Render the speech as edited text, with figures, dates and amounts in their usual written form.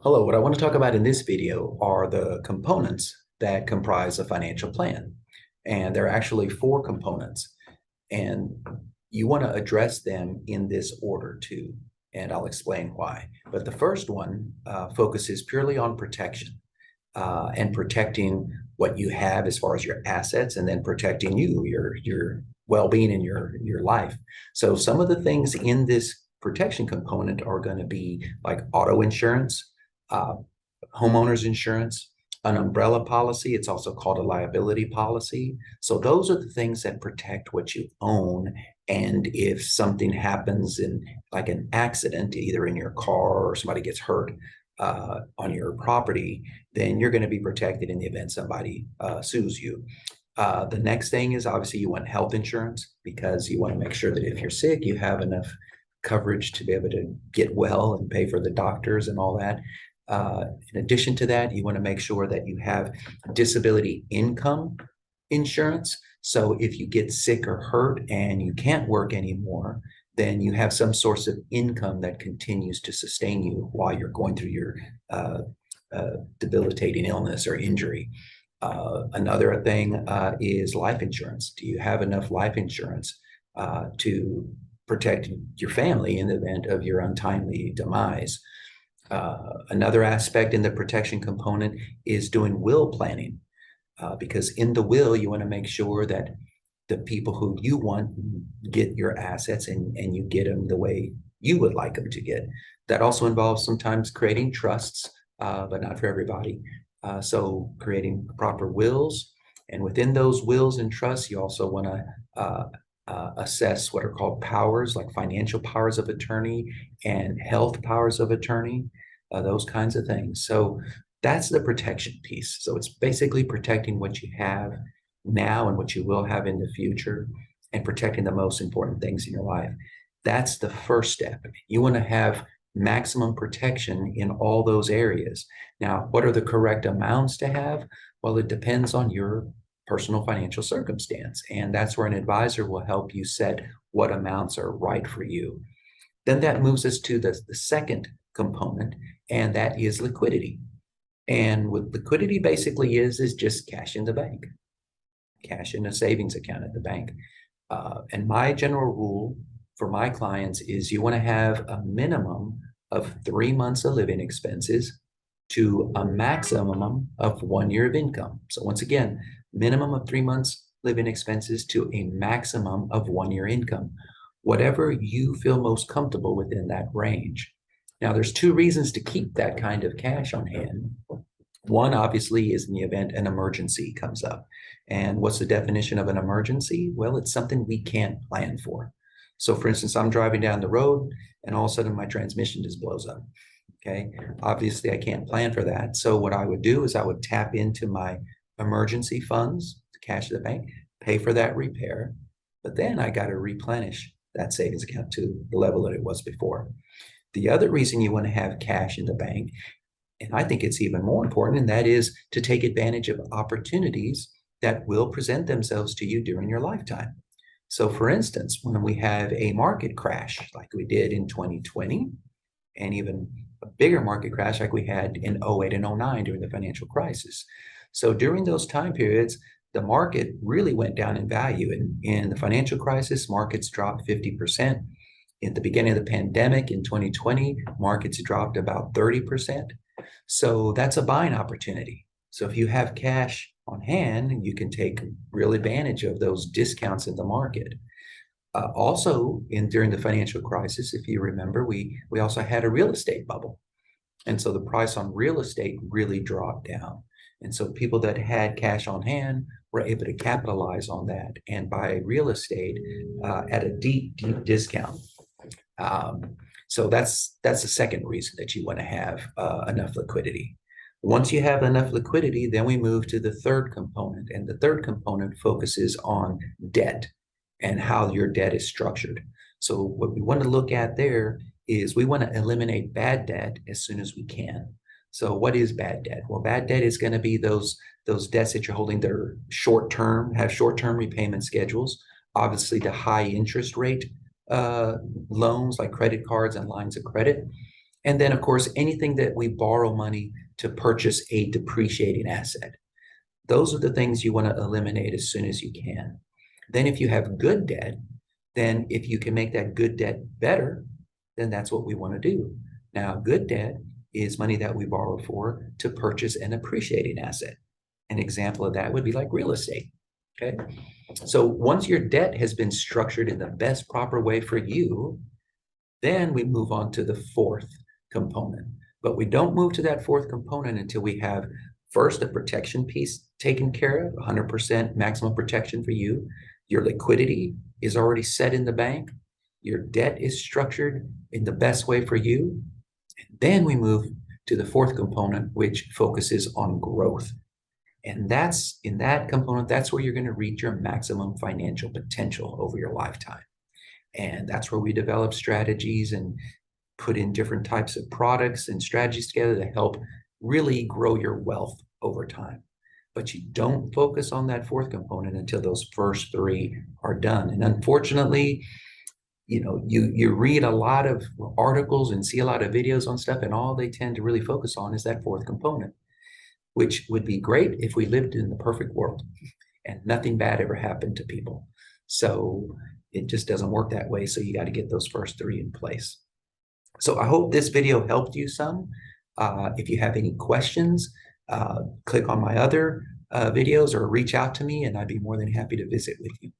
Hello, what I want to talk about in this video are the components that comprise a financial plan. And there are actually four components, and you want to address them in this order too. And I'll explain why. But the first one focuses purely on protection and protecting what you have as far as your assets, and then protecting your well-being and your life. So some of the things in this protection component are going to be like auto insurance, uh, homeowners insurance, an umbrella policy. It's also called a liability policy. So those are the things that protect what you own. And if something happens in like an accident, either in your car or somebody gets hurt on your property, then you're going to be protected in the event somebody sues you. The next thing is obviously you want health insurance because you want to make sure that if you're sick, you have enough coverage to be able to get well and pay for the doctors and all that. In addition to that, you want to make sure that you have disability income insurance. So if you get sick or hurt and you can't work anymore, then you have some source of income that continues to sustain you while you're going through your uh, debilitating illness or injury. Another thing is life insurance. Do you have enough life insurance to protect your family in the event of your untimely demise? Another aspect in the protection component is doing will planning, because in the will, you want to make sure that the people who you want get your assets, and you get them the way you would like them to get. That also involves sometimes creating trusts, but not for everybody. So creating proper wills. And within those wills and trusts, you also want to assess what are called powers, like financial powers of attorney and health powers of attorney, those kinds of things. So that's the protection piece. So it's basically protecting what you have now and what you will have in the future, and protecting the most important things in your life. That's the first step. You want to have maximum protection in all those areas. Now, what are the correct amounts to have? Well, it depends on your personal financial circumstance. And that's where an advisor will help you set what amounts are right for you. Then that moves us to the second component, and that is liquidity. And what liquidity basically is just cash in the bank, cash in a savings account at the bank. And my general rule for my clients is you want to have a minimum of 3 months of living expenses to a maximum of 1 year of income. So once again, minimum of 3 months living expenses to a maximum of 1 year income, whatever you feel most comfortable within that range. Now, there's two reasons to keep that kind of cash on hand. One, obviously, is in the event an emergency comes up. And what's the definition of an emergency? Well, it's something we can't plan for. So, for instance, I'm driving down the road and all of a sudden my transmission just blows up. Okay. Obviously, I can't plan for that. So, what I would do is I would tap into my emergency funds, the cash of the bank, pay for that repair. But then I got to replenish that savings account to the level that it was before. The other reason you want to have cash in the bank, and I think it's even more important, and that is to take advantage of opportunities that will present themselves to you during your lifetime. So, for instance, when we have a market crash like we did in 2020, and even a bigger market crash like we had in '08 and '09 during the financial crisis. So, during those time periods, the market really went down in value. In the financial crisis, markets dropped 50%. In the beginning of the pandemic in 2020, markets dropped about 30%. So that's a buying opportunity. So if you have cash on hand, you can take real advantage of those discounts in the market. Also, in during the financial crisis, if you remember, we also had a real estate bubble, and so the price on real estate really dropped down. And so people that had cash on hand were able to capitalize on that and buy real estate at a deep, deep discount. Um, so that's the second reason that you want to have enough liquidity. Once you have enough liquidity, then we move to the third component, and the third component focuses on debt and how your debt is structured. So what we want to look at there is we want to eliminate bad debt as soon as we can. So what is bad debt? Well, bad debt is going to be those debts that you're holding that are short term, have short term repayment schedules. Obviously, the high interest rate uh, loans like credit cards and lines of credit. And then, of course, anything that we borrow money to purchase a depreciating asset. Those are the things you want to eliminate as soon as you can. Then if you have good debt, then if you can make that good debt better, then that's what we want to do. Now, good debt is money that we borrow for to purchase an appreciating asset. An example of that would be like real estate. Okay. So once your debt has been structured in the best proper way for you, then we move on to the fourth component. But we don't move to that fourth component until we have first the protection piece taken care of, 100% maximum protection for you. Your liquidity is already set in the bank. Your debt is structured in the best way for you. And then we move to the fourth component, which focuses on growth. And that's in that component, that's where you're going to reach your maximum financial potential over your lifetime. And that's where we develop strategies and put in different types of products and strategies together to help really grow your wealth over time. But you don't focus on that fourth component until those first three are done. And unfortunately, you read a lot of articles and see a lot of videos on stuff, and all they tend to really focus on is that fourth component, which would be great if we lived in the perfect world and nothing bad ever happened to people. So it just doesn't work that way. So you got to get those first three in place. So I hope this video helped you some. If you have any questions, click on my other videos or reach out to me, and I'd be more than happy to visit with you.